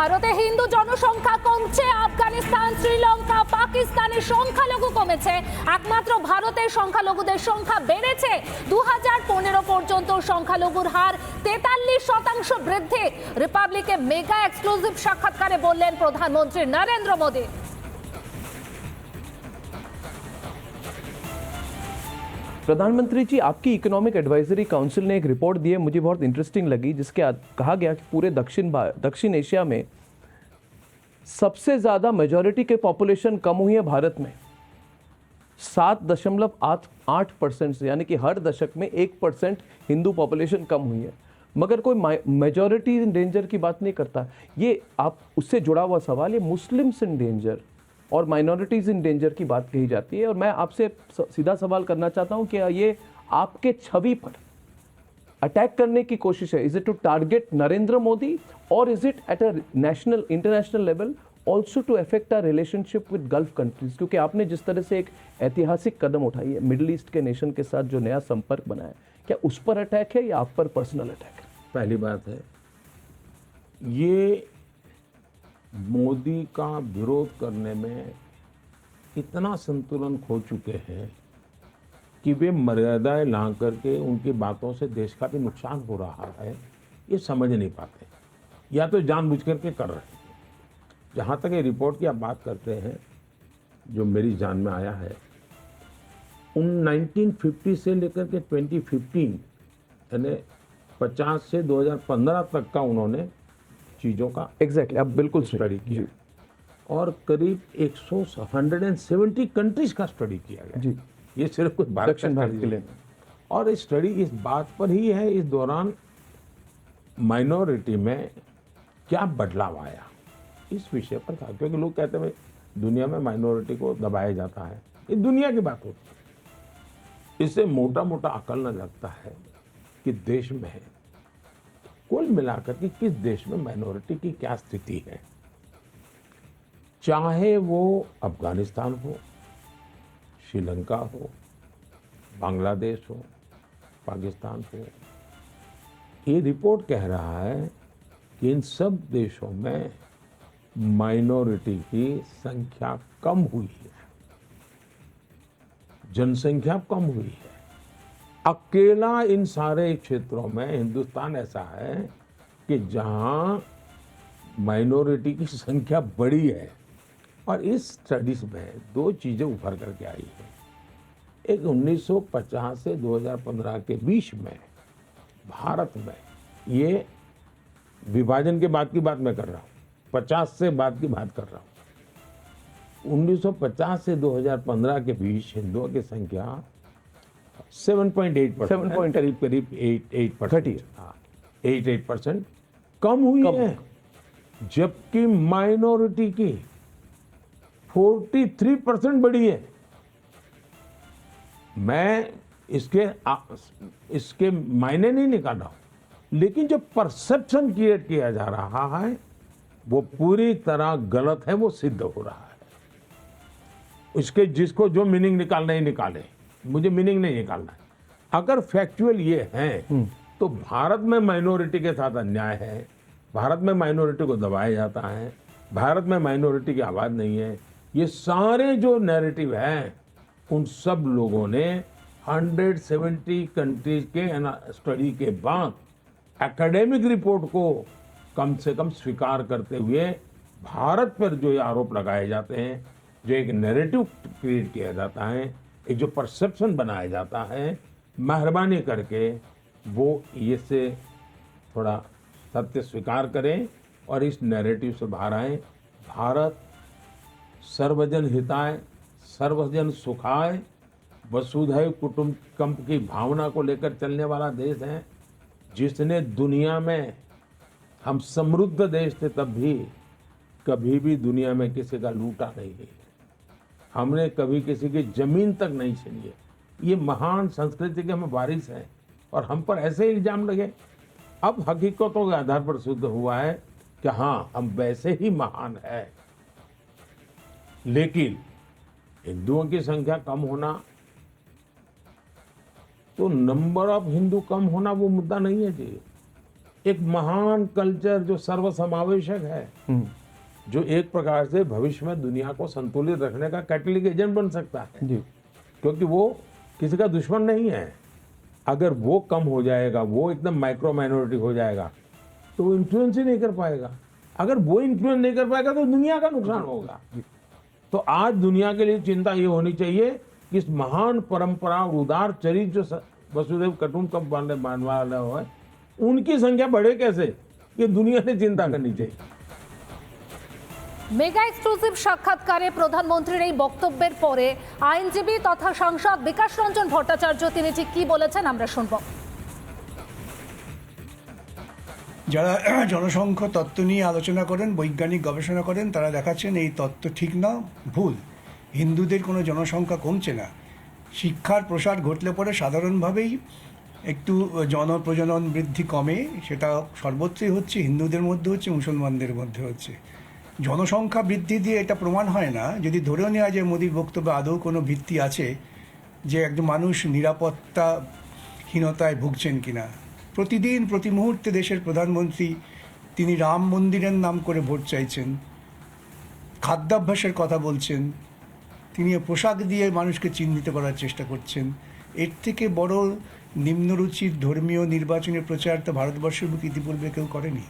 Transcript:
ভারতে হিন্দু জনসংখ্যা কমছে, আফগানিস্তান, শ্রীলঙ্কা, পাকিস্তানের সংখ্যালঘু কমেছে, একমাত্র ভারতের সংখ্যালঘুদের সংখ্যা বেড়েছে। 2015 পর্যন্ত সংখ্যালঘুর হার 43% বৃদ্ধি। রিপাবলিকে মেগা এক্সক্লুসিভ সাক্ষাৎকারে বললেন প্রধানমন্ত্রী নরেন্দ্র মোদী। प्रधानमंत्री जी, आपकी इकोनॉमिक एडवाइजरी काउंसिल ने एक रिपोर्ट दी है, मुझे बहुत इंटरेस्टिंग लगी, जिसके कहा गया कि पूरे दक्षिण एशिया में सबसे ज़्यादा मेजॉरिटी के पॉपुलेशन कम हुई है भारत में 7.8% से, यानी कि हर दशक में 1% हिंदू पॉपुलेशन कम हुई है, मगर कोई मेजॉरिटी इन डेंजर की बात नहीं करता। ये आप उससे जुड़ा हुआ सवाल, ये मुस्लिम्स इन डेंजर और माइनॉरिटीज़ इन डेंजर की बात कही जाती है। और मैं आपसे सीधा सवाल करना चाहता हूं कि ये आपके छवि पर अटैक करने की कोशिश है। Is it to target Narendra Modi और is it at a national international level also to affect our relationship with gulf countries? क्योंकि आपने जिस तरह से एक ऐतिहासिक कदम उठाई है, मिडिल ईस्ट के नेशन के साथ जो नया संपर्क बनाया, क्या उस पर अटैक है या आप पर पर्सनल अटैक है? पहली बात है, ये मोदी का विरोध करने में इतना संतुलन खो चुके हैं कि वे मर्यादाएं ला करके उनकी बातों से देश का भी नुकसान हो रहा है, ये समझ नहीं पाते, या तो जानबूझ करके कर रहे हैं। जहाँ तक ये रिपोर्ट की आप बात करते हैं, जो मेरी जान में आया है, उन 1950 से लेकर के 2015 यानी 50 से 2015 तक का उन्होंने चीज़ों का एग्जैक्टली आप बिल्कुल स्टडी किया और करीब 170 कंट्रीज का स्टडी किया गया जी। ये सिर्फ कुछ दक्षिण भारत के लिए। और इस स्टडी इस बात पर ही है, इस दौरान माइनॉरिटी में क्या बदलाव आया, इस विषय पर था। क्योंकि लोग कहते हैं दुनिया में माइनॉरिटी को दबाया जाता है, ये दुनिया की बात होती है। इससे मोटा मोटा आकलन लगता है कि देश में कुल मिलाकर के किस देश में माइनॉरिटी की क्या स्थिति है, चाहे वो अफगानिस्तान हो, श्रीलंका हो, बांग्लादेश हो, पाकिस्तान हो। ये रिपोर्ट कह रहा है कि इन सब देशों में माइनॉरिटी की संख्या कम हुई है, जनसंख्या कम हुई है। अकेला इन सारे क्षेत्रों में हिंदुस्तान ऐसा है कि जहां माइनॉरिटी की संख्या बड़ी है। और इस स्टडीज में दो चीज़ें उभर करके आई है। एक 1950 से 2015 के बीच में भारत में, ये विभाजन के बाद की बात मैं कर रहा हूँ, 50 से बाद की बात कर रहा हूँ, 1950 से 2015 के बीच हिंदुओं की संख्या 7.8%, करीब 8% कम हुई है, जबकि माइनॉरिटी की 43% बढ़ी है। मैं इसके मायने नहीं निकाल रहा हूं, लेकिन जो परसेप्शन क्रिएट किया जा रहा है वो पूरी तरह गलत है, वो सिद्ध हो रहा है। इसके जिसको जो मीनिंग निकालना ही निकाले, मुझे मीनिंग नहीं निकालना है। अगर फैक्चुअल ये है तो भारत में माइनॉरिटी के साथ अन्याय है, भारत में माइनॉरिटी को दबाया जाता है, भारत में माइनॉरिटी की आवाज़ नहीं है। ये सारे जो नैरेटिव हैं, उन सब लोगों ने 170 कंट्रीज के स्टडी के बाद एकेडमिक रिपोर्ट को कम से कम स्वीकार करते हुए भारत पर जो ये आरोप लगाए जाते हैं, जो एक नैरेटिव क्रिएट किया जाता है, एक जो परसेप्शन बनाया जाता है, मेहरबानी करके वो ये से थोड़ा सत्य स्वीकार करें और इस नैरेटिव से बाहर आए। भारत सर्वजन हिताय सर्वजन सुखाय वसुधैव कुटुंबकम की भावना को लेकर चलने वाला देश है, जिसने दुनिया में, हम समृद्ध देश थे तब भी, कभी भी दुनिया में किसी का लूटा नहीं है, हमने कभी किसी की जमीन तक नहीं छीनी है। ये महान संस्कृति के हम वारिस हैं और हम पर ऐसे इल्जाम लगे। अब हकीकतों के आधार पर सिद्ध हुआ है कि हाँ, हम वैसे ही महान है। लेकिन हिंदुओं की संख्या कम होना, तो नंबर ऑफ हिंदू कम होना वो मुद्दा नहीं है जी। एक महान कल्चर जो सर्वसमावेशक है, जो एक प्रकार से भविष्य में दुनिया को संतुलित रखने का कैटलिक एजेंट बन सकता है, जी क्योंकि वो किसी का दुश्मन नहीं है। अगर वो कम हो जाएगा, वो एकदम माइक्रो माइनॉरिटी हो जाएगा, तो वो इन्फ्लुएंस ही नहीं कर पाएगा। अगर वो इन्फ्लुएंस नहीं कर पाएगा तो दुनिया का नुकसान होगा। तो आज दुनिया के लिए चिंता ये होनी चाहिए कि इस महान परंपरा और उदार चरित्र जो वसुदेव कुटुंबकम मानने वाला है, उनकी संख्या बढ़े कैसे, ये दुनिया ने चिंता करनी चाहिए। মেগা এক্সক্লুসিভ সাক্ষাৎকারে প্রধানমন্ত্রীর এই বক্তব্যের পরে আইনজীবী তথা সাংসদ বিকাশ রঞ্জন ভট্টাচার্য তিনি ঠিক কি বলেছেন আমরা শুনব। যারা জনসংখ্যা তত্ত্ব নিয়ে আলোচনা করেন, বৈজ্ঞানিক গবেষণা করেন, তারা দেখাচ্ছেন এই তত্ত্ব ঠিক না, ভুল। হিন্দুদের কোনো জনসংখ্যা কমছে না। শিক্ষার প্রসার ঘটলে পরে সাধারণভাবেই একটু জনপ্রজনন বৃদ্ধি কমে, সেটা সর্বত্রই হচ্ছে, হিন্দুদের মধ্যে হচ্ছে, মুসলমানদের মধ্যে হচ্ছে। জনসংখ্যা বৃদ্ধি দিয়ে এটা প্রমাণ হয় না। যদি ধরেও নেওয়া যায় মোদির বক্তব্যে আদৌ কোনো ভিত্তি আছে যে একজন মানুষ নিরাপত্তাহীনতায় ভুগছেন কিনা। প্রতিদিন প্রতি মুহূর্তে দেশের প্রধানমন্ত্রী তিনি রাম মন্দিরের নাম করে ভোট চাইছেন, খাদ্যাভ্যাসের কথা বলছেন, তিনি পোশাক দিয়ে মানুষকে চিহ্নিত করার চেষ্টা করছেন। এর থেকে বড় নিম্নরুচির ধর্মীয় নির্বাচনী প্রচার তো ভারতবর্ষের বুকে ইতিপূর্বে কেউ করেনি।